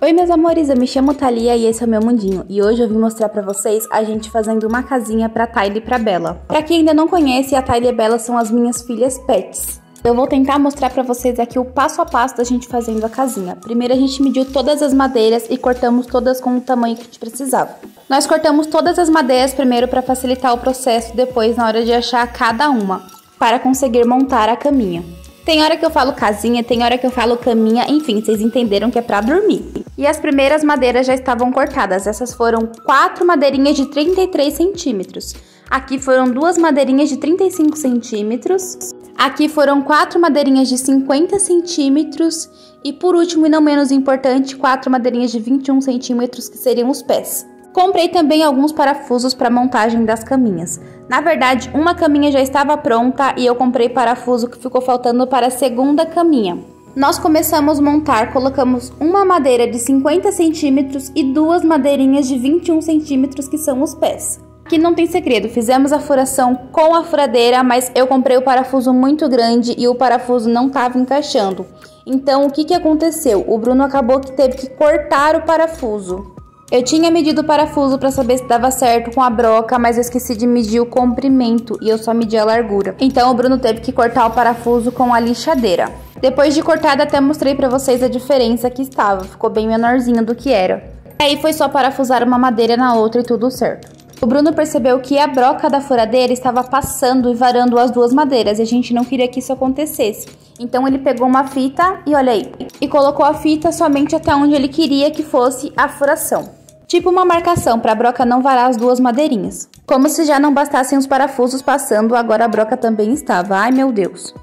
Oi meus amores, eu me chamo Thalia e esse é o meu mundinho. E hoje eu vim mostrar pra vocês a gente fazendo uma casinha pra Tylee e pra Bella. Pra quem ainda não conhece, a Tylee e a Bella são as minhas filhas pets. Eu vou tentar mostrar pra vocês aqui o passo a passo da gente fazendo a casinha. Primeiro a gente mediu todas as madeiras e cortamos todas com o tamanho que a gente precisava. Nós cortamos todas as madeiras primeiro pra facilitar o processo depois na hora de achar cada uma, para conseguir montar a caminha. Tem hora que eu falo casinha, tem hora que eu falo caminha, enfim, vocês entenderam que é pra dormir. E as primeiras madeiras já estavam cortadas, essas foram 4 madeirinhas de 33 centímetros. Aqui foram 2 madeirinhas de 35 centímetros. Aqui foram 4 madeirinhas de 50 centímetros. E por último e não menos importante, 4 madeirinhas de 21 centímetros, que seriam os pés. Comprei também alguns parafusos para montagem das caminhas. Na verdade, uma caminha já estava pronta e eu comprei parafuso que ficou faltando para a segunda caminha. Nós começamos a montar, colocamos uma madeira de 50 centímetros e 2 madeirinhas de 21 centímetros, que são os pés. Aqui não tem segredo, fizemos a furação com a furadeira, mas eu comprei o parafuso muito grande e o parafuso não estava encaixando. Então, o que aconteceu? O Bruno acabou que teve que cortar o parafuso. Eu tinha medido o parafuso para saber se dava certo com a broca, mas eu esqueci de medir o comprimento e eu só medi a largura. Então o Bruno teve que cortar o parafuso com a lixadeira. Depois de cortada, até mostrei para vocês a diferença que estava, ficou bem menorzinho do que era. Aí foi só parafusar uma madeira na outra e tudo certo. O Bruno percebeu que a broca da furadeira estava passando e varando as 2 madeiras e a gente não queria que isso acontecesse. Então ele pegou uma fita e olha aí, e colocou a fita somente até onde ele queria que fosse a furação. Tipo uma marcação para a broca não varar as 2 madeirinhas. Como se já não bastassem os parafusos passando, agora a broca também estava. Ai meu Deus!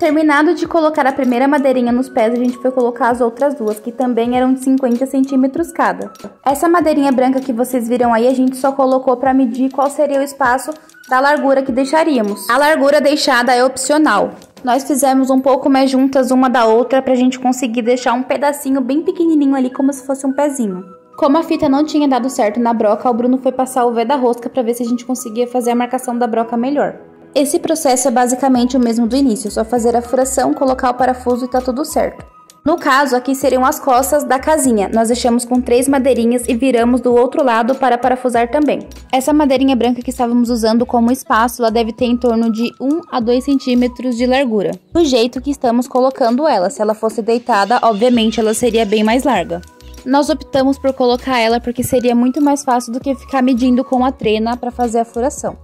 Terminado de colocar a primeira madeirinha nos pés, a gente foi colocar as outras 2, que também eram de 50 centímetros cada. Essa madeirinha branca que vocês viram aí, a gente só colocou para medir qual seria o espaço da largura que deixaríamos. A largura deixada é opcional. Nós fizemos um pouco mais juntas uma da outra para a gente conseguir deixar um pedacinho bem pequenininho ali, como se fosse um pezinho. Como a fita não tinha dado certo na broca, o Bruno foi passar o V da rosca para ver se a gente conseguia fazer a marcação da broca melhor. Esse processo é basicamente o mesmo do início, só fazer a furação, colocar o parafuso e tá tudo certo. No caso, aqui seriam as costas da casinha. Nós deixamos com 3 madeirinhas e viramos do outro lado para parafusar também. Essa madeirinha branca que estávamos usando como espaço, ela deve ter em torno de 1 a 2 centímetros de largura. Do jeito que estamos colocando ela, se ela fosse deitada, obviamente ela seria bem mais larga. Nós optamos por colocar ela porque seria muito mais fácil do que ficar medindo com a trena para fazer a furação.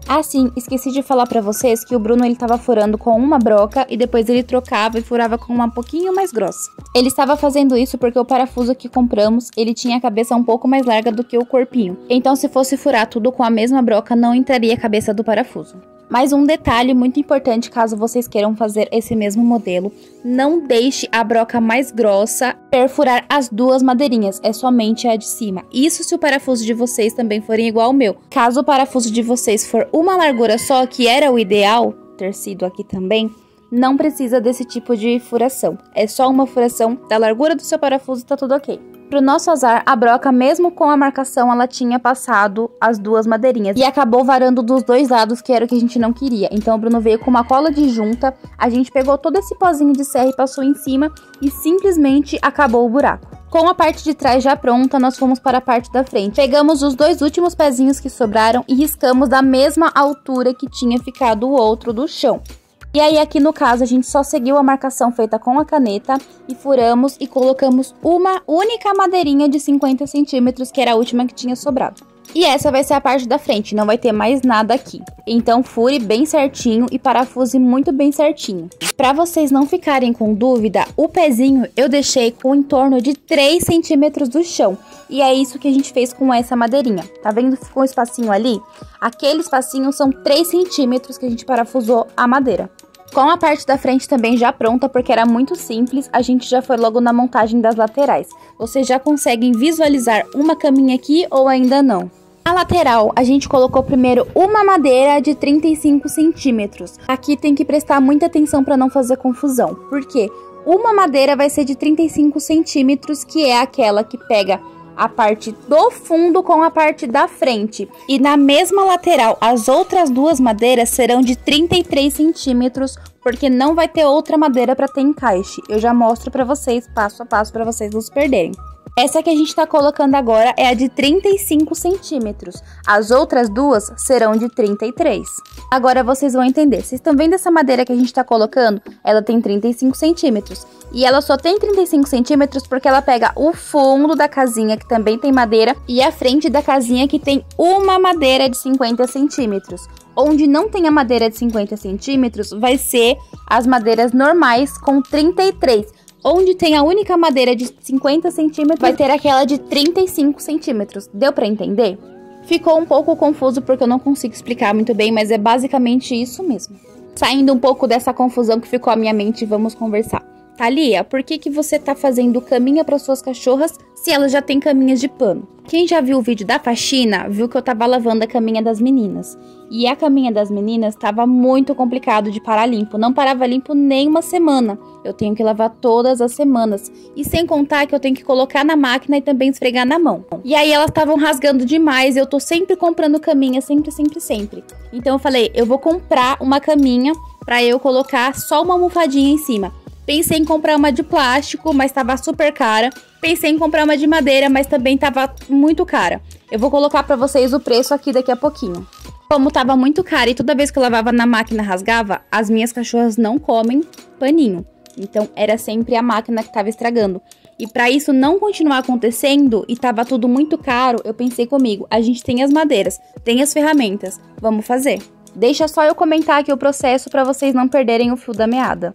Assim, esqueci de falar para vocês que o Bruno ele estava furando com uma broca e depois ele trocava e furava com uma pouquinho mais grossa. Ele estava fazendo isso porque o parafuso que compramos, ele tinha a cabeça um pouco mais larga do que o corpinho. Então se fosse furar tudo com a mesma broca, não entraria a cabeça do parafuso. Mais um detalhe muito importante caso vocês queiram fazer esse mesmo modelo, não deixe a broca mais grossa perfurar as 2 madeirinhas, é somente a de cima. Isso se o parafuso de vocês também forem igual ao meu. Caso o parafuso de vocês for uma largura só, que era o ideal ter sido aqui também, não precisa desse tipo de furação. É só uma furação da largura do seu parafuso e tá tudo ok. Pro nosso azar, a broca, mesmo com a marcação, ela tinha passado as 2 madeirinhas e acabou varando dos 2 lados, que era o que a gente não queria. Então o Bruno veio com uma cola de junta, a gente pegou todo esse pozinho de serra e passou em cima e simplesmente acabou o buraco. Com a parte de trás já pronta, nós fomos para a parte da frente. Pegamos os 2 últimos pezinhos que sobraram e riscamos da mesma altura que tinha ficado o outro do chão. E aí aqui no caso a gente só seguiu a marcação feita com a caneta e furamos e colocamos uma única madeirinha de 50 centímetros, que era a última que tinha sobrado. E essa vai ser a parte da frente, não vai ter mais nada aqui. Então fure bem certinho e parafuse muito bem certinho. Para vocês não ficarem com dúvida, o pezinho eu deixei com em torno de 3 centímetros do chão. E é isso que a gente fez com essa madeirinha. Tá vendo que ficou um espacinho ali? Aquele espacinho são 3 centímetros que a gente parafusou a madeira. Com a parte da frente também já pronta, porque era muito simples, a gente já foi logo na montagem das laterais. Vocês já conseguem visualizar uma caminha aqui ou ainda não? Na lateral, a gente colocou primeiro uma madeira de 35 centímetros. Aqui tem que prestar muita atenção para não fazer confusão. Por quê? Uma madeira vai ser de 35 centímetros, que é aquela que pega a parte do fundo com a parte da frente. E na mesma lateral, as outras 2 madeiras serão de 33 centímetros, porque não vai ter outra madeira para ter encaixe. Eu já mostro para vocês passo a passo para vocês não se perderem. Essa que a gente tá colocando agora é a de 35 centímetros. As outras duas serão de 33. Agora vocês vão entender. Vocês estão vendo essa madeira que a gente tá colocando? Ela tem 35 centímetros. E ela só tem 35 centímetros porque ela pega o fundo da casinha, que também tem madeira, e a frente da casinha, que tem uma madeira de 50 centímetros. Onde não tem a madeira de 50 centímetros, vai ser as madeiras normais com 33. Onde tem a única madeira de 50 centímetros, vai ter aquela de 35 centímetros. Deu pra entender? Ficou um pouco confuso porque eu não consigo explicar muito bem, mas é basicamente isso mesmo. Saindo um pouco dessa confusão que ficou à minha mente, vamos conversar. Thalia, por que você tá fazendo caminha para suas cachorras se elas já têm caminhas de pano? Quem já viu o vídeo da faxina, viu que eu tava lavando a caminha das meninas. E a caminha das meninas tava muito complicado de parar limpo. Não parava limpo nem uma semana. Eu tenho que lavar todas as semanas. E sem contar que eu tenho que colocar na máquina e também esfregar na mão. E aí elas estavam rasgando demais. Eu tô sempre comprando caminha, sempre. Então eu falei, eu vou comprar uma caminha pra eu colocar só uma almofadinha em cima. Pensei em comprar uma de plástico, mas tava super cara. Pensei em comprar uma de madeira, mas também tava muito cara. Eu vou colocar pra vocês o preço aqui daqui a pouquinho. Como tava muito cara e toda vez que eu lavava na máquina rasgava, as minhas cachorras não comem paninho. Então era sempre a máquina que tava estragando. E pra isso não continuar acontecendo e tava tudo muito caro, eu pensei comigo, a gente tem as madeiras, tem as ferramentas, vamos fazer. Deixa só eu comentar aqui o processo pra vocês não perderem o fio da meada.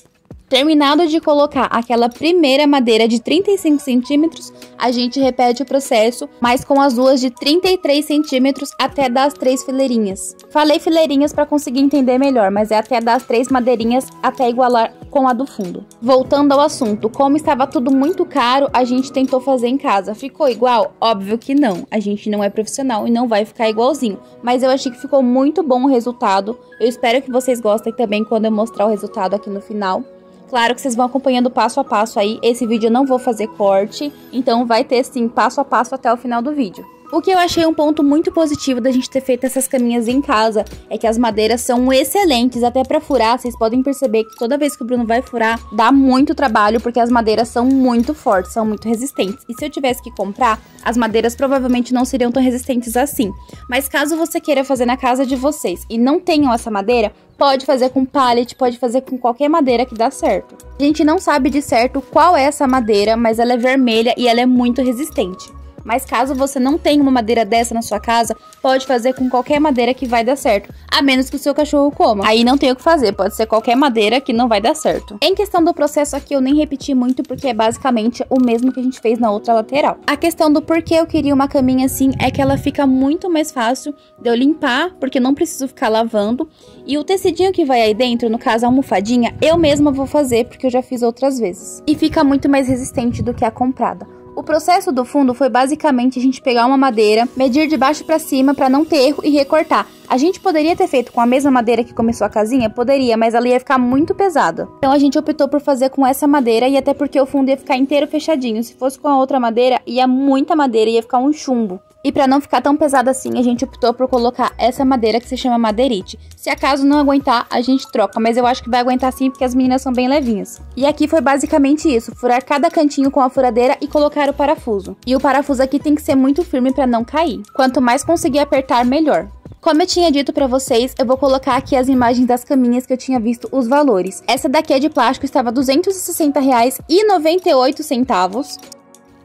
Terminado de colocar aquela primeira madeira de 35 centímetros, a gente repete o processo, mas com as duas de 33 centímetros até dar as 3 fileirinhas. Falei fileirinhas para conseguir entender melhor, mas é até dar as 3 madeirinhas até igualar com a do fundo. Voltando ao assunto, como estava tudo muito caro, a gente tentou fazer em casa. Ficou igual? Óbvio que não. A gente não é profissional e não vai ficar igualzinho. Mas eu achei que ficou muito bom o resultado. Eu espero que vocês gostem também quando eu mostrar o resultado aqui no final. Claro que vocês vão acompanhando passo a passo aí. Esse vídeo eu não vou fazer corte, então vai ter sim passo a passo até o final do vídeo. O que eu achei um ponto muito positivo da gente ter feito essas caminhas em casa é que as madeiras são excelentes, até pra furar. Vocês podem perceber que toda vez que o Bruno vai furar, dá muito trabalho, porque as madeiras são muito fortes, são muito resistentes. E se eu tivesse que comprar, as madeiras provavelmente não seriam tão resistentes assim. Mas caso você queira fazer na casa de vocês e não tenham essa madeira, pode fazer com pallet, pode fazer com qualquer madeira que dá certo. A gente não sabe de certo qual é essa madeira, mas ela é vermelha e ela é muito resistente. Mas caso você não tenha uma madeira dessa na sua casa, pode fazer com qualquer madeira que vai dar certo. A menos que o seu cachorro coma. Aí não tem o que fazer, pode ser qualquer madeira que não vai dar certo. Em questão do processo aqui, eu nem repeti muito, porque é basicamente o mesmo que a gente fez na outra lateral. A questão do porquê eu queria uma caminha assim, é que ela fica muito mais fácil de eu limpar, porque eu não preciso ficar lavando. E o tecidinho que vai aí dentro, no caso a almofadinha, eu mesma vou fazer, porque eu já fiz outras vezes. E fica muito mais resistente do que a comprada. O processo do fundo foi basicamente a gente pegar uma madeira, medir de baixo pra cima pra não ter erro e recortar. A gente poderia ter feito com a mesma madeira que começou a casinha? Poderia, mas ela ia ficar muito pesada. Então a gente optou por fazer com essa madeira, e até porque o fundo ia ficar inteiro fechadinho. Se fosse com a outra madeira, ia muita madeira, ia ficar um chumbo. E pra não ficar tão pesado assim, a gente optou por colocar essa madeira que se chama madeirite. Se acaso não aguentar, a gente troca, mas eu acho que vai aguentar sim, porque as meninas são bem levinhas. E aqui foi basicamente isso, furar cada cantinho com a furadeira e colocar o parafuso. E o parafuso aqui tem que ser muito firme pra não cair. Quanto mais conseguir apertar, melhor. Como eu tinha dito pra vocês, eu vou colocar aqui as imagens das caminhas que eu tinha visto os valores. Essa daqui é de plástico, estava R$ 260,98.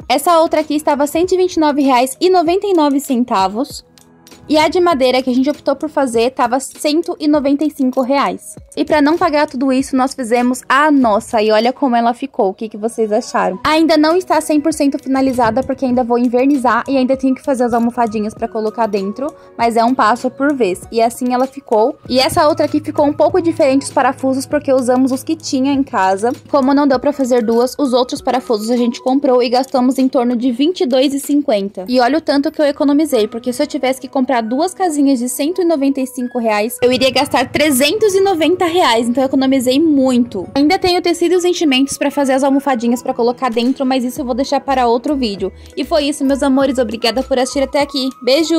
Essa outra aqui estava R$ 129,99. E a de madeira que a gente optou por fazer estava R$ 195. E para não pagar tudo isso, nós fizemos a nossa. E olha como ela ficou. O que vocês acharam? Ainda não está 100% finalizada, porque ainda vou invernizar e ainda tenho que fazer as almofadinhas para colocar dentro. Mas é um passo por vez. E assim ela ficou. E essa outra aqui ficou um pouco diferente os parafusos, porque usamos os que tinha em casa. Como não deu para fazer duas, os outros parafusos a gente comprou e gastamos em torno de R$ 22,50. E olha o tanto que eu economizei, porque se eu tivesse que comprar duas casinhas de R$ 195, eu iria gastar R$ 390, então eu economizei muito. Ainda tenho tecido e os enchimentos para fazer as almofadinhas para colocar dentro, mas isso eu vou deixar para outro vídeo. E foi isso, meus amores, obrigada por assistir até aqui. Beijo!